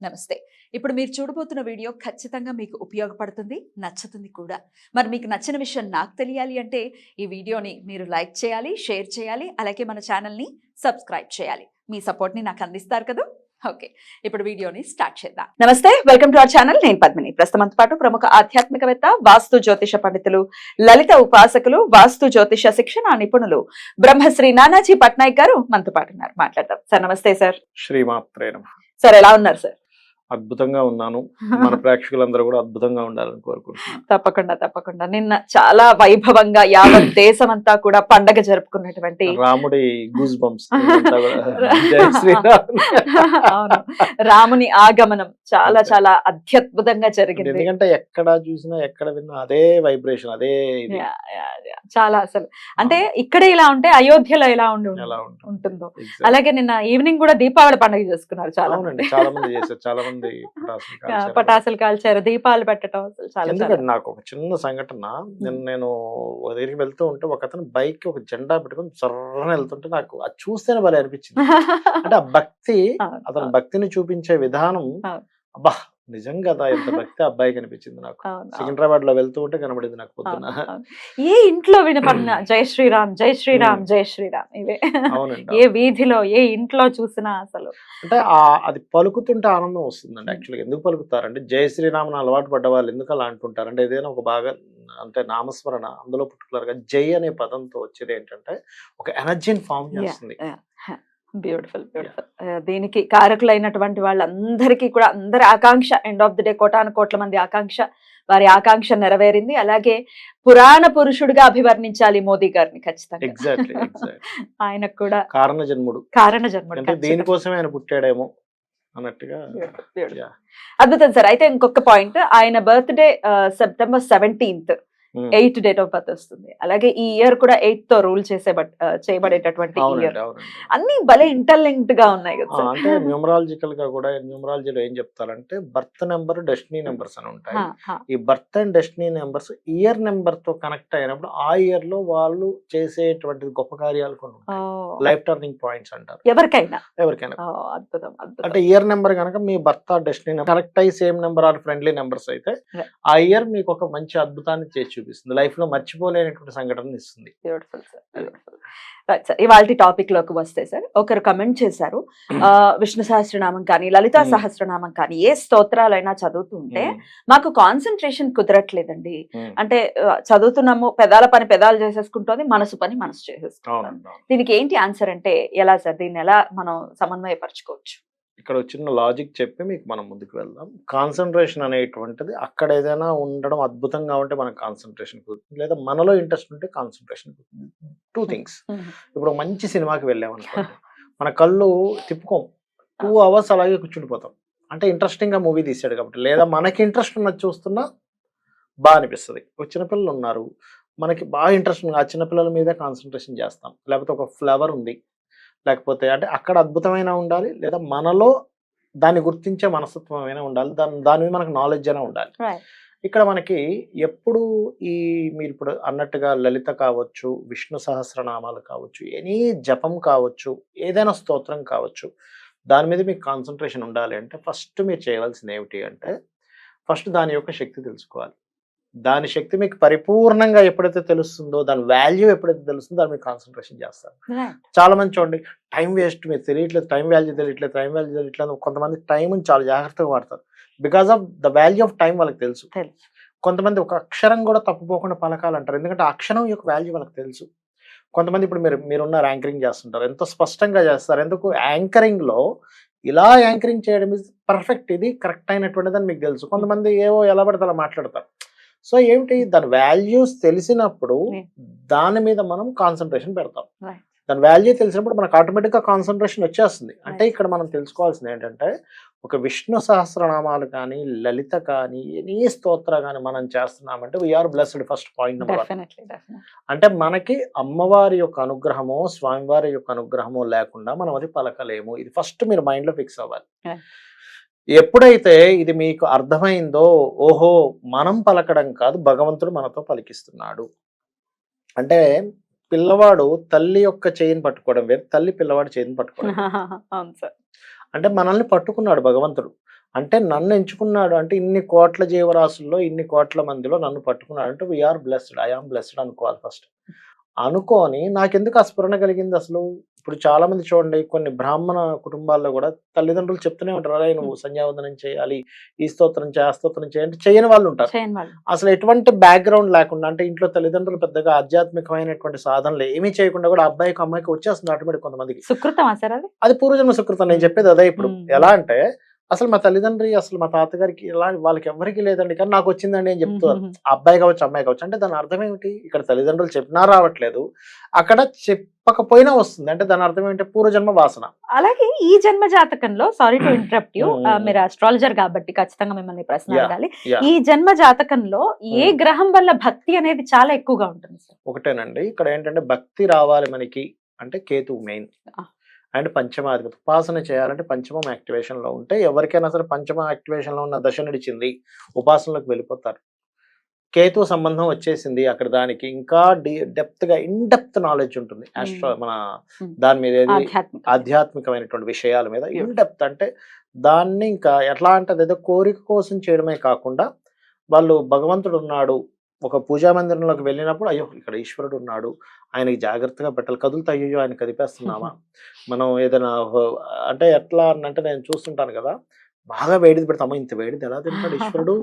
నమస్తే. ఇప్పుడు మీరు చూడబోతున్న వీడియో ఖచ్చితంగా మీకు ఉపయోగపడుతుంది, నచ్చుతుంది కూడా. మరి మీకు నచ్చిన విషయం నాకు తెలియాలి అంటే ఈ వీడియోని మీరు లైక్ చేయాలి, షేర్ చేయాలి, అలాగే మన ఛానల్ని సబ్స్క్రైబ్ చేయాలి. మీ సపోర్ట్ని నాకు అందిస్తారు కదా. ఓకే, ఇప్పుడు వీడియోని స్టార్ట్ చేద్దాం. నమస్తే, వెల్కమ్ టు అవర్ ఛానల్. నేను పద్మిని. ప్రస్తుతంతో పాటు ప్రముఖ ఆధ్యాత్మికవేత్త, వాస్తు జ్యోతిష పండితులు, లలిత ఉపాసకులు, వాస్తు జ్యోతిష శిక్షణ నిపుణులు బ్రహ్మశ్రీ నానాజీ పట్నాయక్ గారు మనతో పాటు ఉన్నారు. మాట్లాడదాం. సార్ నమస్తే. సార్ శ్రీమాత్రే నమః. సార్ ఎలా ఉన్నారు సార్? అద్భుతంగా ఉన్నాను. మన ప్రేక్షకులందరూ కూడా అద్భుతంగా ఉండాలని కోరుకుంటున్నాను. తప్పకుండా తప్పకుండా. నిన్న చాలా వైభవంగా యావత్ దేశం అంతా కూడా పండగ జరుపుకున్నటువంటి రాముడి గూస్ బంప్స్. జై శ్రీరామ్. అవును, రాముని ఆగమనం చాలా చాలా అత్యద్భుతంగా జరిగింది. ఎందుకంటే ఎక్కడ చూసినా ఎక్కడ విన్నా అదే వైబ్రేషన్, అదే ఇది. చాలా అసలు అంటే ఇక్కడే ఇలా ఉంటే అయోధ్యలో ఎలా ఉంటుందో అలాగే నిన్న ఈవినింగ్ కూడా దీపావళి పండుగ చేసుకున్నారు చాలా మంది. చాలా మంది చేశారు, చాలా మంది పటాసులు కాల్చారు, దీపాలు పెట్టడం. అసలు చాలా. ఎందుకంటే నాకు ఒక చిన్న సంఘటన, నేను దగ్గరికి వెళ్తూ ఉంటే ఒక అతను బైక్ ఒక జెండా పెట్టుకుని చర్రని వెళ్తుంటే నాకు అది చూస్తేనే భలే అనిపించింది. అంటే ఆ భక్తి, అతను భక్తిని చూపించే విధానం, అబ్బా నిజంగా ఎంత భక్తి అబ్బాయికి అనిపించింది నాకు. సికింద్రాబాద్ లో వెళ్తూ ఉంటే కనబడింది నాకు పొద్దున. ఏ ఇంట్లో వినపడిన జై శ్రీరామ్ జై శ్రీరామ్ జై శ్రీరామ్ ఇవే. ఏ వీధిలో ఏ ఇంట్లో చూసినా అసలు అంటే అది పలుకుతుంటే ఆనందం వస్తుందండి. యాక్చువల్గా ఎందుకు పలుకుతారంటే జై శ్రీరామ్ అలవాటు పడ్డ వాళ్ళు ఎందుకు అలా అంటుంటారు అంటే ఏదైనా ఒక బాగా అంటే నామస్మరణ, అందులో పర్టికులర్ గా జై అనే పదంతో వచ్చేది ఏంటంటే ఒక ఎనర్జీని ఫామ్ చేస్తుంది. Beautiful beautiful. దీనికి కారకులైనటువంటి వాళ్ళందరికీ కూడా అందరి ఆకాంక్ష, ఎండ్ ఆఫ్ ది డే కోటాను కోట్ల మంది ఆకాంక్ష, వారి ఆకాంక్ష నెరవేరింది. అలాగే పురాణ పురుషుడిగా అభివర్ణించాలి మోదీ గారిని ఖచ్చితంగా. ఎగ్జాక్ట్లీ. ఆయనకు కూడా కారణ జన్ముడు అంటే దీనికోసమే ఆయన పుట్టాడేమో అన్నట్టుగా. అద్భుతం సార్. అయితే ఇంకొక పాయింట్, ఆయన birthday September 17th 8 date of birth వస్తుంది. అలాగే ఈ ఇయర్ కూడా 8 తో రూల్ చేయబడేటటువంటి ఇయర్. అన్ని భలే ఇంటర్లింక్డ్ గా ఉన్నాయి కదా. అంటే న్యూమరాలజికల్ గా కూడా న్యూమరాలజీలో ఏం చెప్తారంటే బర్త్ నెంబర్, డెస్టినీ నెంబర్స్ అని ఉంటాయి. ఈ birth and destiny numbers year number తో కనెక్ట్ అయినప్పుడు ఆ ఇయర్ లో వాళ్ళు చేసేటువంటి గొప్ప కార్యాలు కొన్ని ఉంటాయి. లైఫ్ టర్నింగ్ పాయింట్స్ అంటారు ఎవరికైనా. అద్భుతం. అంటే ఇయర్ నెంబర్ కనుక మీ birth or destiny number connect అయ్యి same number or friendly numbers అయితే ఆ ఇయర్ మీకు ఒక మంచి అద్భుతాన్ని చేసి చూపిస్తుంది, లైఫ్ లో మర్చిపోలేనటువంటి సంఘటన ఇస్తుంది. ఇవాళ టాపిక్ లోకి వస్తే సార్, ఒకరు కమెంట్ చేశారు, విష్ణు సహస్రనామం కానీ లలితా సహస్రనామం కానీ ఏ స్తోత్రాలైనా చదువుతుంటే మాకు కాన్సన్ట్రేషన్ కుదరట్లేదండి. అంటే చదువుతున్నాము, పెదాల పని పెదాలు చేసేసుకుంటుంది, మనసు పని మనసు చేసేసుకుంటాం. దీనికి ఏంటి ఆన్సర్ అంటే ఎలా సార్? దీన్ని ఎలా మనం సమన్వయపరచుకోవచ్చు? ఇక్కడ చిన్న లాజిక్ చెప్పి మీకు మనం ముందుకు వెళ్దాం. కాన్సన్ట్రేషన్ అనేటువంటిది అక్కడ ఏదైనా ఉండడం అద్భుతంగా ఉంటే మనకు కాన్సన్ట్రేషన్ కుదురుతుంది, లేదా మనలో ఇంట్రెస్ట్ ఉంటే కాన్సన్ట్రేషన్ కుదురుతుంది. 2 things. ఇప్పుడు మంచి సినిమాకి వెళ్ళామనుకోండి, మన కళ్ళు తిప్పుకోం, 2 hours అలాగే కూర్చుండిపోతాం. అంటే ఇంట్రెస్టింగ్ గా మూవీ తీసాడు కాబట్టి, లేదా మనకి ఇంట్రెస్ట్ ఉన్నది చూస్తున్నా బాగా అనిపిస్తుంది. ఒక చిన్నపిల్లలు ఉన్నారు, మనకి బాగా ఇంట్రెస్ట్ ఉంది, ఆ చిన్నపిల్లల మీదే కాన్సన్ట్రేషన్ చేస్తాం. లేకపోతే ఒక ఫ్లవర్ ఉంది, లేకపోతే అంటే అక్కడ అద్భుతమైన ఉండాలి, లేదా మనలో దాన్ని గుర్తించే మనస్తత్వం అయినా ఉండాలి, దాని మీద మనకు నాలెడ్జ్ అయినా ఉండాలి. ఇక్కడ మనకి ఎప్పుడు మీరు ఇప్పుడు అన్నట్టుగా లలిత కావచ్చు, విష్ణు సహస్రనామాలు కావచ్చు, ఎనీ జపం కావచ్చు, ఏదైనా స్తోత్రం కావచ్చు, దాని మీద మీకు కాన్సన్ట్రేషన్ ఉండాలి అంటే ఫస్ట్ మీరు చేయవలసింది ఏమిటి అంటే ఫస్ట్ దాని యొక్క శక్తి తెలుసుకోవాలి. దాని శక్తి మీకు పరిపూర్ణంగా ఎప్పుడైతే తెలుస్తుందో, దాని వాల్యూ ఎప్పుడైతే తెలుస్తుందో దాని మీద కాన్సన్ట్రేషన్ చేస్తారు. చాలా మంది చూడండి, టైం వేస్ట్ మీరు తెలియట్లేదు, టైం వాల్యూ తెలియట్లేదు. కొంతమంది టైంని చాలా జాగ్రత్తగా వాడతారు. Because of the value of time వాళ్ళకి తెలుసు. కొంతమంది ఒక అక్షరం కూడా తప్పుపోకుండా పలకాలంటారు, ఎందుకంటే అక్షరం యొక్క వాల్యూ వాళ్ళకి తెలుసు. కొంతమంది ఇప్పుడు మీరున్న యాంకరింగ్ చేస్తుంటారు, ఎంతో స్పష్టంగా చేస్తారు. ఎందుకు? యాంకరింగ్ లో ఇలా యాంకరింగ్ చేయడం ఇస్ పర్ఫెక్ట్, ఇది కరెక్ట్ అయినటువంటిది అని మీకు తెలుసు. కొంతమంది ఏవో ఎలా పడితే అలా మాట్లాడతారు. సో ఏమిటి, దాని వాల్యూస్ తెలిసినప్పుడు దాని మీద మనం కాన్సన్ట్రేషన్ పెడతాం. దాని వాల్యూ తెలిసినప్పుడు మనకు ఆటోమేటిక్గా కాన్సన్ట్రేషన్ వచ్చేస్తుంది. అంటే ఇక్కడ మనం తెలుసుకోవాల్సింది ఏంటంటే, ఒక విష్ణు సహస్రనామాలు కానీ, లలిత కానీ, ఎనీ స్తోత్ర కానీ మనం చేస్తున్నామంటే we are blessed. First point number 1. అంటే మనకి అమ్మవారి యొక్క అనుగ్రహమో, స్వామివారి యొక్క అనుగ్రహమో లేకుండా మనం అది పలకలేము. ఇది ఫస్ట్ మీరు మైండ్ లో ఫిక్స్ అవ్వాలి. ఎప్పుడైతే ఇది మీకు అర్థమైందో, ఓహో మనం పలకడం కాదు, భగవంతుడు మనతో పలికిస్తున్నాడు. అంటే పిల్లవాడు తల్లి యొక్క చేయిని పట్టుకోవడం వేరు, తల్లి పిల్లవాడి చేయిని పట్టుకోవడం. అంటే మనల్ని పట్టుకున్నాడు భగవంతుడు. అంటే నన్ను ఎంచుకున్నాడు అంటే ఇన్ని కోట్ల జీవరాశుల్లో ఇన్ని కోట్ల మందిలో నన్ను పట్టుకున్నాడు అంటే we are blessed, I am blessed అనుకోవాలి ఫస్ట్. అనుకోని నాకెందుకు ఆ స్ఫురణ కలిగింది అసలు? ఇప్పుడు చాలా మంది చూడండి, కొన్ని బ్రాహ్మణ కుటుంబాల్లో కూడా తల్లిదండ్రులు చెప్తూనే ఉంటారు, అరే నువ్వు సంధ్యావందనం చేయాలి, ఈ స్తోత్రం చేయి, ఆ స్తోత్రం చేయండి, చేయని వాళ్ళు ఉంటారు. చేయని వాళ్ళు. అసలు ఎటువంటి బ్యాక్గ్రౌండ్ లేకుండా, అంటే ఇంట్లో తల్లిదండ్రులు పెద్దగా ఆధ్యాత్మికమైనటువంటి సాధనలు ఏమీ చేయకుండా కూడా అబ్బాయికి అమ్మాయికి వచ్చేస్తుంది ఆటోమేటిక్ కొంతమందికి. సుకృతం సార్ అది? అది పూర్వజన్మ సుకృతం. నేను చెప్పేది అదే. ఇప్పుడు మ్మ్. ఎలా అంటే అసలు మా తల్లిదండ్రి అసలు మా తాతగారికి ఇలా వాళ్ళకి ఎవరికి లేదండి, కానీ నాకు వచ్చిందండి అని చెప్తారు. అబ్బాయి కావచ్చు అమ్మాయి కావచ్చు. అంటే దాని అర్థం ఏమిటి? ఇక్కడ తల్లిదండ్రులు చెప్పినా రావట్లేదు, అక్కడ చెప్పకపోయినా వస్తుంది. అంటే దాని అర్థం ఏంటి? పూర్వజన్మ వాసన. అలాగే ఈ జన్మ జాతకంలో, సారీ టు ఇంటరప్ట్ యూ, మీరు ఆస్ట్రాలజర్ కాబట్టి ఖచ్చితంగా మిమ్మల్ని ప్రశ్న Yeah, అడగాలి. yeah. ఈ జన్మ జాతకంలో ఏ గ్రహం వల్ల భక్తి అనేది చాలా ఎక్కువగా ఉంటుంది సార్? ఒకటేనండి, ఇక్కడ ఏంటంటే భక్తి రావాలి మనకి అంటే కేతు మెయిన్. అండ్ పంచమాధిపతి. ఉపాసన చేయాలంటే పంచమం యాక్టివేషన్ లో ఉంటే ఎవరికైనా సరే పంచమ యాక్టివేషన్ లో ఉన్న దశ నడిచింది, ఉపాసనలోకి వెళ్ళిపోతారు. కేతు సంబంధం వచ్చేసింది అక్కడ, దానికి ఇంకా డెప్త్ గా ఇన్ డెప్త్ నాలెడ్జ్ ఉంటుంది మన దాని మీద, ఏది ఆధ్యాత్మికమైనటువంటి విషయాల మీద ఇన్ డెప్త్. అంటే దాన్ని ఇంకా ఎట్లా అంటే అదేదో కోరిక కోసం చేయడమే కాకుండా, వాళ్ళు భగవంతుడు ఉన్నాడు, ఒక పూజా మందిరంలోకి వెళ్ళినప్పుడు అయ్యో ఇక్కడ ఈశ్వరుడు ఉన్నాడు, ఆయనకి జాగ్రత్తగా పెట్టాలి, కదులుతా అయ్యో ఆయన కదిపేస్తున్నామా, మనం ఏదైనా అంటే ఎట్లా అంటే నేను చూస్తుంటాను కదా, బాగా వేడిది పెడతాము, ఇంత వేడిది ఎలా తింటాడు ఈశ్వరుడు,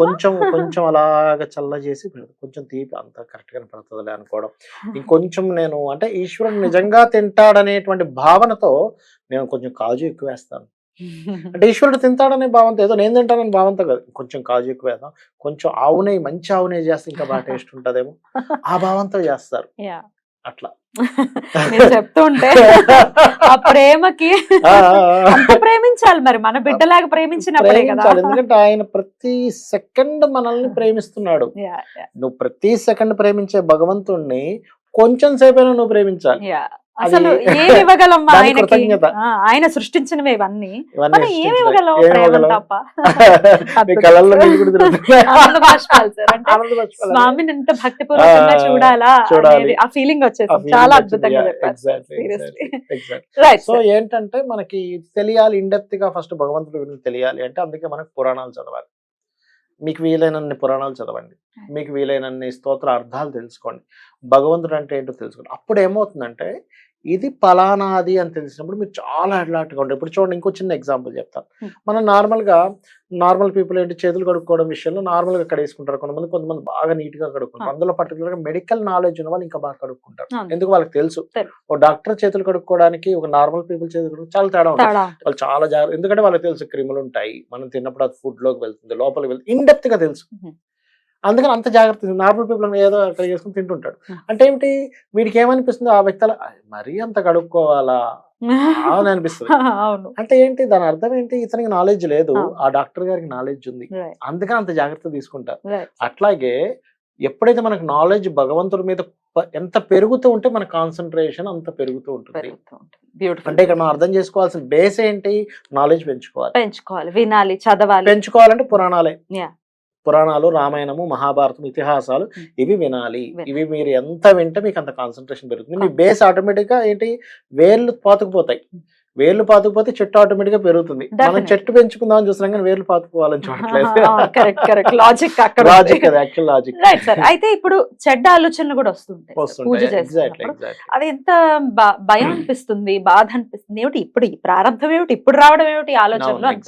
కొంచెం కొంచెం అలాగ చల్ల చేసి కొంచెం తీపి అంత కరెక్ట్ గా పడుతుందిలే అనుకోవడం. ఇంకొంచెం నేను అంటే ఈశ్వరుడు నిజంగా తింటాడనేటువంటి భావనతో నేను కొంచెం కాజు ఎక్కువ వేస్తాను. అంటే ఈశ్వరుడు తింటాడనే భావంతో, ఏదో నేను తింటానని భావంతో కాదు, కొంచెం కాజు ఎక్కువ వేద్దాం, కొంచెం ఆవు నెయ్యి, మంచి ఆవు నెయ్యి చేస్తే ఇంకా బాగా టేస్ట్ ఉంటదేమో, ఆ భావంతో చేస్తారు అట్లా. మీరు చెప్తుంటే ఆ ప్రేమకి అంత ప్రేమించాలి మరి, మన బిడ్డలాగా ప్రేమించినప్పుడే కదా. ఎందుకంటే ఆయన ప్రతి సెకండ్ మనల్ని ప్రేమిస్తున్నాడు. నువ్వు ప్రతి సెకండ్ ప్రేమించే భగవంతుణ్ణి కొంచెం సేపైనా నువ్వు ప్రేమించాలి. అసలు ఏమి ఇవ్వగలం ఆయనకి? ఆయన సృష్టించినవి ఇవన్నీ, మనం ఏమి ఇవ్వగలం? ప్రేమ తప్ప. స్వామిని ఎంత భక్తిపూర్వకంగా చూడాలా అనేది ఆ ఫీలింగ్ వచ్చేసి చాలా అద్భుతంగా చెప్పారు. సో ఏంటంటే మనకి తెలియాలి ఇన్ డెప్త్ గా, ఫస్ట్ భగవంతుడి గురించి తెలియాలి అంటే అందుకే మనకు పురాణాలు చదవాలి. మీకు వీలైనన్ని పురాణాలు చదవండి, మీకు వీలైనన్ని స్తోత్ర అర్థాలు తెలుసుకోండి, భగవంతుడు అంటే ఏంటో తెలుసుకోండి. అప్పుడు ఏమవుతుందంటే ఇది పలానాది అని తెలిసినప్పుడు మీరు చాలా అలర్ట్గా ఉంటారు. ఇప్పుడు చూడండి, ఇంకో చిన్న ఎగ్జాంపుల్ చెప్తాను. మనం నార్మల్ పీపుల్ ఏంటి, చేతులు కడుక్కోవడం విషయంలో నార్మల్గా కడేసుకుంటారు, కొంతమంది బాగా నీట్ గా కడుక్కుంటారు. అందులో పర్టికులర్ గా మెడికల్ నాలెడ్జ్ ఉన్న వాళ్ళు ఇంకా బాగా కడుక్కుంటారు. ఎందుకు? వాళ్ళకి తెలుసు ఒక డాక్టర్ చేతులు కడుక్కోవడానికి ఒక నార్మల్ పీపుల్ చేతులు కడుక్కు చాలా తేడా ఉంటుంది. వాళ్ళు చాలా జాగ్రత్త, ఎందుకంటే వాళ్ళకి తెలుసు క్రిములు ఉంటాయి, మనం తిన్నప్పుడు అది ఫుడ్ లోకి వెళ్తుంది, లోపలికి వెళ్తుంది, ఇన్ డెప్త్ గా తెలుసు. అందుకని అంత జాగ్రత్త. నార్మల్ పీపుల్ ఏదో అక్కడ చేసుకుని తింటుంటాడు. అంటే ఏమిటి, వీడికి ఏమనిపిస్తుంది, ఆ వ్యక్తి మరీ అంత కడుక్కోవాలా అని అనిపిస్తుంది. అంటే ఏంటి దాని అర్థం ఏంటి, ఇతనికి నాలెడ్జ్ లేదు, ఆ డాక్టర్ గారికి నాలెడ్జ్ ఉంది, అందుకని అంత జాగ్రత్త తీసుకుంటారు. అట్లాగే ఎప్పుడైతే మనకు నాలెడ్జ్ భగవంతుడి మీద ఎంత పెరుగుతూ ఉంటే మన కాన్సన్ట్రేషన్ అంత పెరుగుతూ ఉంటుంది. అంటే ఇక్కడ మనం అర్థం చేసుకోవాల్సిన బేస్ ఏంటి, నాలెడ్జ్ పెంచుకోవాలి, వినాలి, చదవాలి. పెంచుకోవాలంటే పురాణాలు, రామాయణము, మహాభారతం, ఇతిహాసాలు ఇవి వినాలి. ఇవి మీరు ఎంత వింటే మీకు అంత కాన్సన్ట్రేషన్ పెరుగుతుంది. మీ బేస్ ఆటోమేటిక్ గా ఏంటి, వేర్లు పాతుకుపోతాయి, వేర్లు పాతుకుపోతే చెట్టు ఆటోమేటిక్ గా పెరుగుతుంది. మనం చెట్టు పెంచుకుందాం అని చూస్తున్నాం కానీ వేర్లు పాతుకోవాలని చూడట్లేదు. Logic actual logic. అయితే ఇప్పుడు చెడ్డ ఆలోచనలు కూడా వస్తుంటాయి. అది ఎంత భయం అనిపిస్తుంది, బాధ అనిపిస్తుంది. ఏమిటి ఇప్పుడు ఈ ప్రారంభం ఏమిటి, ఇప్పుడు రావడం ఏమిటి ఆలోచనలు,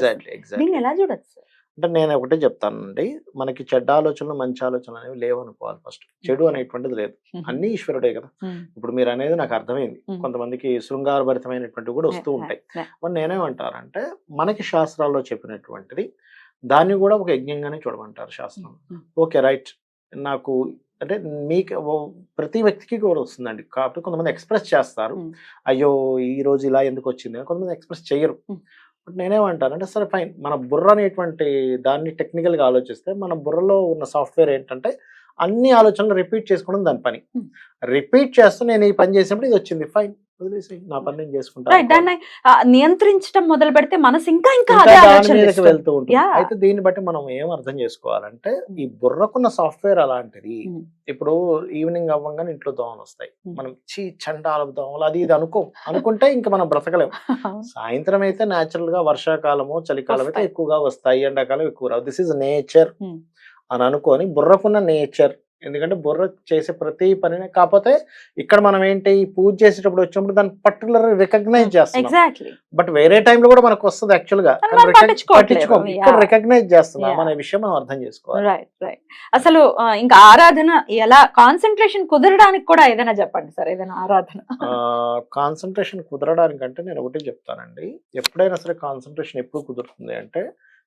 దీన్ని ఎలా చూడొచ్చు? అంటే నేను ఒకటే చెప్తానండి, మనకి చెడ్డ ఆలోచనలు మంచి ఆలోచనలు అనేవి లేవు అనుకోవాలి. ఫస్ట్ చెడు అనేటువంటిది లేదు, అన్ని ఈశ్వరుడే కదా. ఇప్పుడు మీరు అనేది నాకు అర్థమైంది, కొంతమందికి శృంగారభరితమైనటువంటివి కూడా వస్తూ ఉంటాయి. మరి నేనేమంటారంటే మనకి శాస్త్రాల్లో చెప్పినటువంటిది దాన్ని కూడా ఒక యజ్ఞంగానే చూడమంటారు శాస్త్రం. ఓకే రైట్, నాకు అంటే మీకు ప్రతి వ్యక్తికి కూడా వస్తుందండి, కాబట్టి కొంతమంది ఎక్స్ప్రెస్ చేస్తారు, అయ్యో ఈ రోజు ఇలా ఎందుకు వచ్చింది, కొంతమంది ఎక్స్ప్రెస్ చేయరు. నేనేమంటానంటే సరే ఫైన్, మన బుర్ర అనేటువంటి దాన్ని టెక్నికల్ గా ఆలోచిస్తే మన బుర్రలో ఉన్న సాఫ్ట్వేర్ ఏంటంటే అన్ని ఆలోచనలు రిపీట్ చేసుకోవడం దాని పని. రిపీట్ చేస్తూ నేను ఈ పని చేసినప్పుడు ఇది వచ్చింది, ఫైన్, వదిలేసి నా పని నేను చేసుకుంటా రైట్, దాన్ని నియంత్రించడం మొదలు పెడితే మనసు ఇంకా ఇంకా ఇంకా అదే దాని ఆలోచనలు మీదకి ఇస్తుంది. వెళ్తూ ఉంటుంది. Yeah. అయితే దీన్ని బట్టి మనం ఏం అర్థం చేసుకోవాలంటే ఈ బుర్రకున్న సాఫ్ట్వేర్ అలాంటిది. Mm. ఇప్పుడు ఈవినింగ్ అవ్వగానే ఇంట్లో దోమలు వస్తాయి. Mm. మనం చండాల దోమలు అది ఇది అనుకుంటే ఇంకా మనం బ్రతకలేము. సాయంత్రం అయితే న్యాచురల్ గా వర్షాకాలము చలికాలం అయితే వస్తాయి. ఎక్కువగా వస్తాయి, ఎండాకాలం ఎక్కువ రావు. This is nature Mm. అని అనుకొని బుర్రకున్న నేచర్. ఎందుకంటే బుర్ర చేసే ప్రతి పనిని, కాకపోతే ఇక్కడ మనం ఏంటి పూజ చేసేటప్పుడు వచ్చినప్పుడు దాన్ని పర్టికులర్ రికగ్నైజ్ చేస్తున్నాం. ఎగ్జాక్ట్లీ. బట్ వేరే టైంలో కూడా మనకు వస్తుంది యాక్చువల్ గా, కానీ మనం పట్టించుకోవట్లేదు. ఇక్కడ Yeah. రికగ్నైజ్ చేస్తున్నాం Yeah. అనే విషయం మనం అర్థం చేసుకోవాలి. Right right. అసలు ఇంకా ఆరాధన ఎలా కాన్సన్ట్రేషన్ కుదరడానికి కూడా ఏదైనా చెప్పండి సార్, ఏదైనా ఆరాధన. కాన్సన్ట్రేషన్ కుదరడానికంటే నేను ఒకటి చెప్తానండి. ఎప్పుడైనా సరే కాన్సన్ట్రేషన్ ఎప్పుడు కుదురుతుంది అంటే,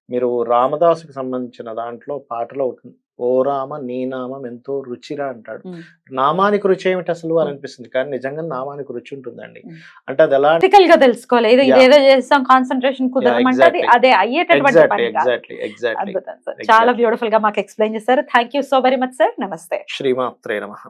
మీరు రామదాసుకి సంబంధించిన దాంట్లో పాటలో ఉంటుంది, ఓ రామ నీ నామం ఎంతో రుచిరా అంటాడు. Mm. నామానికి రుచి ఏమిటి అసలు అని అనిపిస్తుంది, కానీ నిజంగా నామానికి రుచి ఉంటుందండి. Mm. అంటే అది ఎలా ప్రాక్టికల్ గా తెలుసుకోవాలి. Yeah. ఇదేదో చేస్తాం కాన్సన్ట్రేషన్ కుదరమంటే exactly. అదే అయ్యేటటువంటి పని కాదు. ఎగ్జాక్ట్లీ అద్భుతం సార్, చాలా బ్యూటిఫుల్ గా మాకు ఎక్స్ప్లెయిన్ చేశారు. Thank you so very much sir. నమస్తే. శ్రీమాత్రే నమః.